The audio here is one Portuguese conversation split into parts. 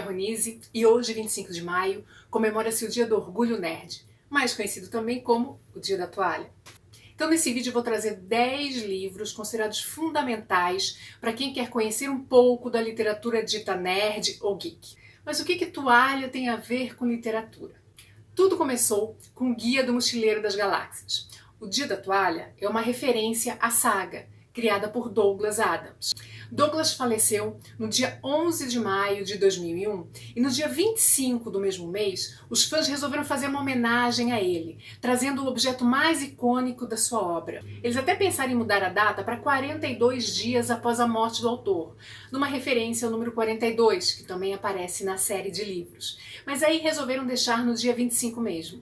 Ronise e hoje, 25 de maio, comemora-se o Dia do Orgulho Nerd, mais conhecido também como o Dia da Toalha. Então nesse vídeo eu vou trazer 10 livros considerados fundamentais para quem quer conhecer um pouco da literatura dita nerd ou geek. Mas o que toalha tem a ver com literatura? Tudo começou com o Guia do Mochileiro das Galáxias. O Dia da Toalha é uma referência à saga, criada por Douglas Adams. Douglas faleceu no dia 11 de maio de 2001 e no dia 25 do mesmo mês, os fãs resolveram fazer uma homenagem a ele, trazendo o objeto mais icônico da sua obra. Eles até pensaram em mudar a data para 42 dias após a morte do autor, numa referência ao número 42, que também aparece na série de livros. Mas aí resolveram deixar no dia 25 mesmo.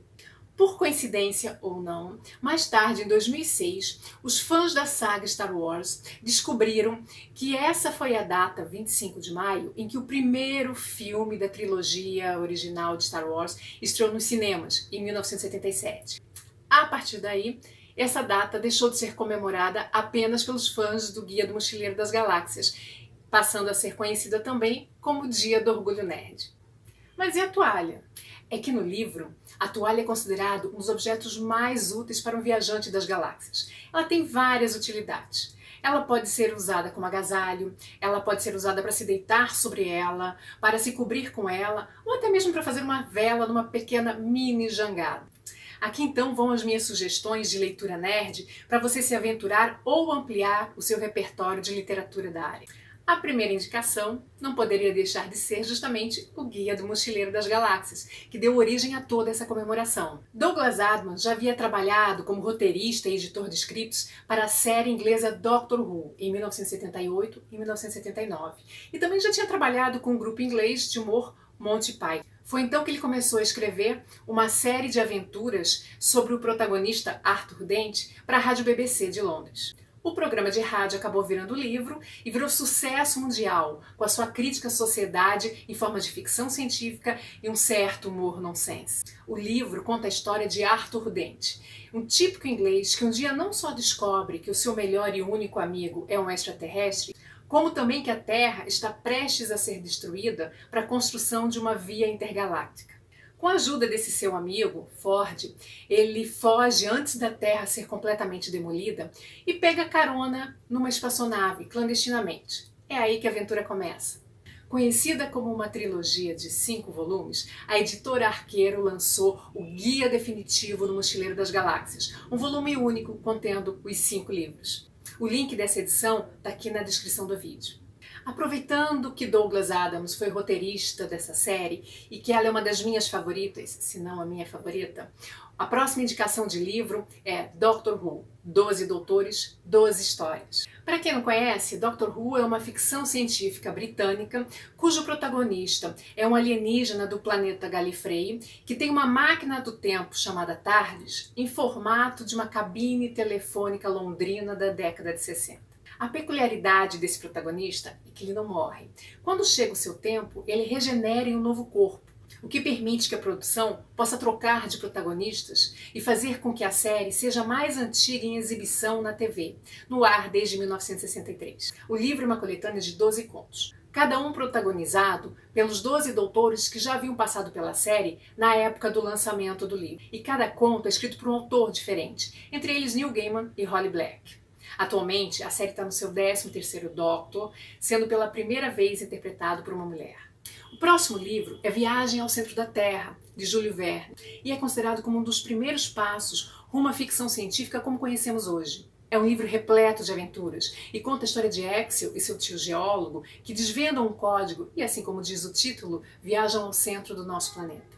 Por coincidência ou não, mais tarde, em 2006, os fãs da saga Star Wars descobriram que essa foi a data, 25 de maio, em que o primeiro filme da trilogia original de Star Wars estreou nos cinemas, em 1977. A partir daí, essa data deixou de ser comemorada apenas pelos fãs do Guia do Mochileiro das Galáxias, passando a ser conhecida também como Dia do Orgulho Nerd. Mas e a toalha? É que no livro, a toalha é considerado um dos objetos mais úteis para um viajante das galáxias. Ela tem várias utilidades. Ela pode ser usada como agasalho, ela pode ser usada para se deitar sobre ela, para se cobrir com ela, ou até mesmo para fazer uma vela numa pequena mini jangada. Aqui então vão as minhas sugestões de leitura nerd para você se aventurar ou ampliar o seu repertório de literatura da área. A primeira indicação não poderia deixar de ser justamente o Guia do Mochileiro das Galáxias, que deu origem a toda essa comemoração. Douglas Adams já havia trabalhado como roteirista e editor de scripts para a série inglesa Doctor Who, em 1978 e 1979, e também já tinha trabalhado com o grupo inglês de humor Monty Python. Foi então que ele começou a escrever uma série de aventuras sobre o protagonista Arthur Dent para a Rádio BBC de Londres. O programa de rádio acabou virando livro e virou sucesso mundial, com a sua crítica à sociedade em forma de ficção científica e um certo humor nonsense. O livro conta a história de Arthur Dent, um típico inglês que um dia não só descobre que o seu melhor e único amigo é um extraterrestre, como também que a Terra está prestes a ser destruída para a construção de uma via intergaláctica. Com a ajuda desse seu amigo, Ford, ele foge antes da Terra ser completamente demolida e pega carona numa espaçonave, clandestinamente. É aí que a aventura começa. Conhecida como uma trilogia de 5 volumes, a editora Arqueiro lançou o Guia Definitivo do Mochileiro das Galáxias, um volume único contendo os 5 livros. O link dessa edição está aqui na descrição do vídeo. Aproveitando que Douglas Adams foi roteirista dessa série e que ela é uma das minhas favoritas, se não a minha favorita, a próxima indicação de livro é Doctor Who, 12 Doutores, 12 Histórias. Para quem não conhece, Doctor Who é uma ficção científica britânica cujo protagonista é um alienígena do planeta Gallifrey que tem uma máquina do tempo chamada TARDIS em formato de uma cabine telefônica londrina da década de 60. A peculiaridade desse protagonista é que ele não morre. Quando chega o seu tempo, ele regenera em um novo corpo, o que permite que a produção possa trocar de protagonistas e fazer com que a série seja a mais antiga em exibição na TV, no ar desde 1963. O livro é uma coletânea de 12 contos, cada um protagonizado pelos 12 doutores que já haviam passado pela série na época do lançamento do livro. E cada conto é escrito por um autor diferente, entre eles Neil Gaiman e Holly Black. Atualmente, a série está no seu 13º Doctor, sendo pela primeira vez interpretado por uma mulher. O próximo livro é Viagem ao Centro da Terra, de Júlio Verne, e é considerado como um dos primeiros passos rumo à ficção científica como conhecemos hoje. É um livro repleto de aventuras e conta a história de Axel e seu tio geólogo que desvendam um código e, assim como diz o título, viajam ao centro do nosso planeta.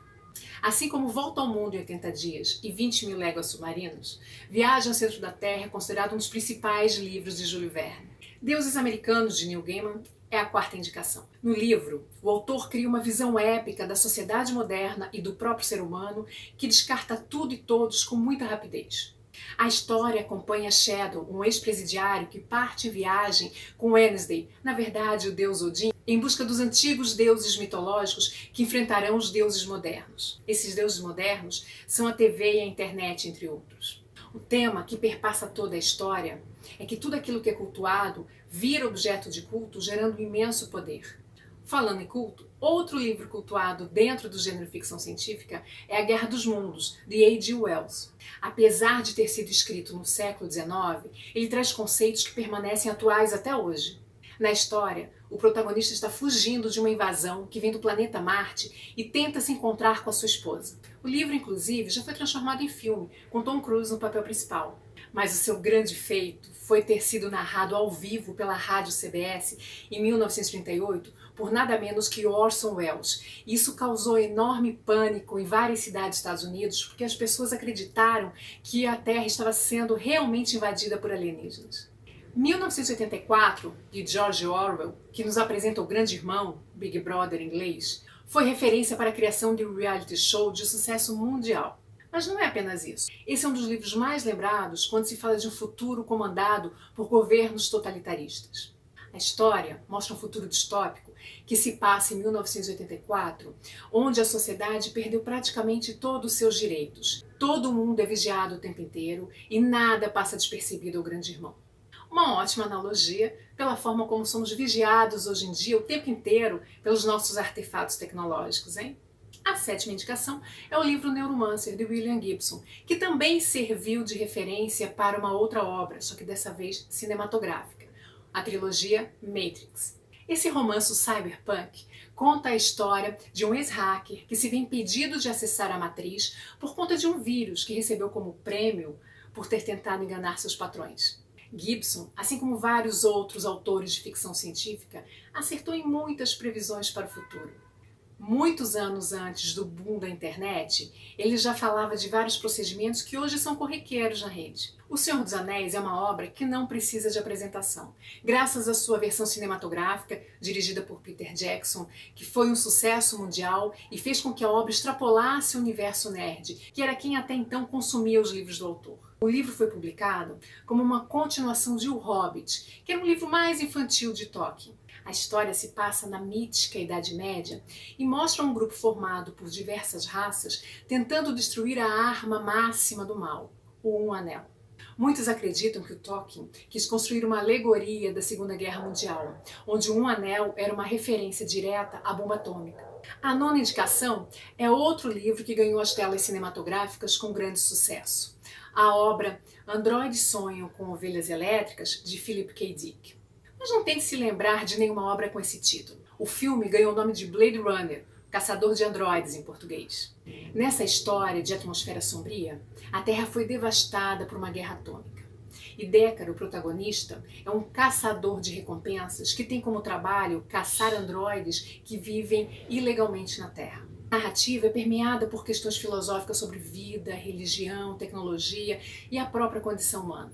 Assim como Volta ao Mundo em 80 Dias e 20 Mil Léguas Submarinas, Viagem ao Centro da Terra é considerado um dos principais livros de Júlio Verne. Deuses Americanos, de Neil Gaiman, é a quarta indicação. No livro, o autor cria uma visão épica da sociedade moderna e do próprio ser humano que descarta tudo e todos com muita rapidez. A história acompanha Shadow, um ex-presidiário que parte em viagem com Wednesday, na verdade o deus Odin, em busca dos antigos deuses mitológicos que enfrentarão os deuses modernos. Esses deuses modernos são a TV e a internet, entre outros. O tema que perpassa toda a história é que tudo aquilo que é cultuado vira objeto de culto, gerando imenso poder. Falando em culto, outro livro cultuado dentro do gênero ficção científica é A Guerra dos Mundos, de H.G. Wells. Apesar de ter sido escrito no século XIX, ele traz conceitos que permanecem atuais até hoje. Na história, o protagonista está fugindo de uma invasão que vem do planeta Marte e tenta se encontrar com a sua esposa. O livro, inclusive, já foi transformado em filme, com Tom Cruise no papel principal. Mas o seu grande feito foi ter sido narrado ao vivo pela rádio CBS em 1938 por nada menos que Orson Welles. Isso causou enorme pânico em várias cidades dos Estados Unidos porque as pessoas acreditaram que a Terra estava sendo realmente invadida por alienígenas. 1984, de George Orwell, que nos apresenta o Grande Irmão, Big Brother em inglês, foi referência para a criação de um reality show de sucesso mundial. Mas não é apenas isso. Esse é um dos livros mais lembrados quando se fala de um futuro comandado por governos totalitaristas. A história mostra um futuro distópico que se passa em 1984, onde a sociedade perdeu praticamente todos os seus direitos. Todo mundo é vigiado o tempo inteiro e nada passa despercebido ao Grande Irmão. Uma ótima analogia pela forma como somos vigiados hoje em dia o tempo inteiro pelos nossos artefatos tecnológicos, hein? A sétima indicação é o livro Neuromancer, de William Gibson, que também serviu de referência para uma outra obra, só que dessa vez cinematográfica, a trilogia Matrix. Esse romance cyberpunk conta a história de um ex-hacker que se vê impedido de acessar a matriz por conta de um vírus que recebeu como prêmio por ter tentado enganar seus patrões. Gibson, assim como vários outros autores de ficção científica, acertou em muitas previsões para o futuro. Muitos anos antes do boom da internet, ele já falava de vários procedimentos que hoje são corriqueiros na rede. O Senhor dos Anéis é uma obra que não precisa de apresentação. Graças à sua versão cinematográfica, dirigida por Peter Jackson, que foi um sucesso mundial e fez com que a obra extrapolasse o universo nerd, que era quem até então consumia os livros do autor. O livro foi publicado como uma continuação de O Hobbit, que era um livro mais infantil de Tolkien. A história se passa na mítica Idade Média e mostra um grupo formado por diversas raças tentando destruir a arma máxima do mal, o Um Anel. Muitos acreditam que o Tolkien quis construir uma alegoria da Segunda Guerra Mundial, onde o Um Anel era uma referência direta à bomba atômica. A nona indicação é outro livro que ganhou as telas cinematográficas com grande sucesso. A obra Androides Sonham com Ovelhas Elétricas, de Philip K. Dick. Mas não tente se lembrar de nenhuma obra com esse título. O filme ganhou o nome de Blade Runner, Caçador de Androides em português. Nessa história de atmosfera sombria, a Terra foi devastada por uma guerra atômica. E Deckard, o protagonista, é um caçador de recompensas que tem como trabalho caçar androides que vivem ilegalmente na Terra. A narrativa é permeada por questões filosóficas sobre vida, religião, tecnologia e a própria condição humana.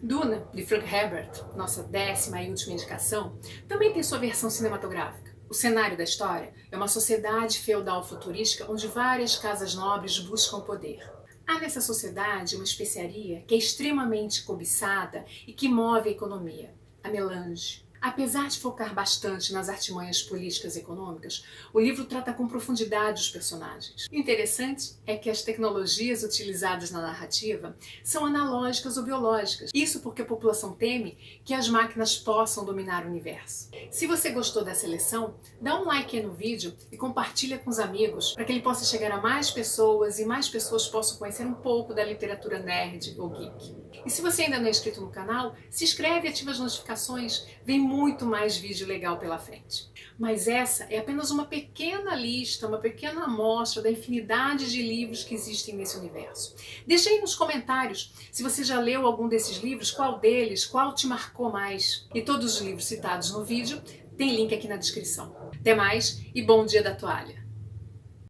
Duna, de Frank Herbert, nossa 10ª e última indicação, também tem sua versão cinematográfica. O cenário da história é uma sociedade feudal futurística onde várias casas nobres buscam poder. Há nessa sociedade uma especiaria que é extremamente cobiçada e que move a economia, a melange. Apesar de focar bastante nas artimanhas políticas e econômicas, o livro trata com profundidade os personagens. O interessante é que as tecnologias utilizadas na narrativa são analógicas ou biológicas. Isso porque a população teme que as máquinas possam dominar o universo. Se você gostou dessa lição, dá um like aí no vídeo e compartilha com os amigos para que ele possa chegar a mais pessoas e mais pessoas possam conhecer um pouco da literatura nerd ou geek. E se você ainda não é inscrito no canal, se inscreve e ativa as notificações. Vem muito mais vídeo legal pela frente. Mas essa é apenas uma pequena lista, uma pequena amostra da infinidade de livros que existem nesse universo. Deixa aí nos comentários se você já leu algum desses livros, qual deles, qual te marcou mais. E todos os livros citados no vídeo tem link aqui na descrição. Até mais e bom dia da toalha!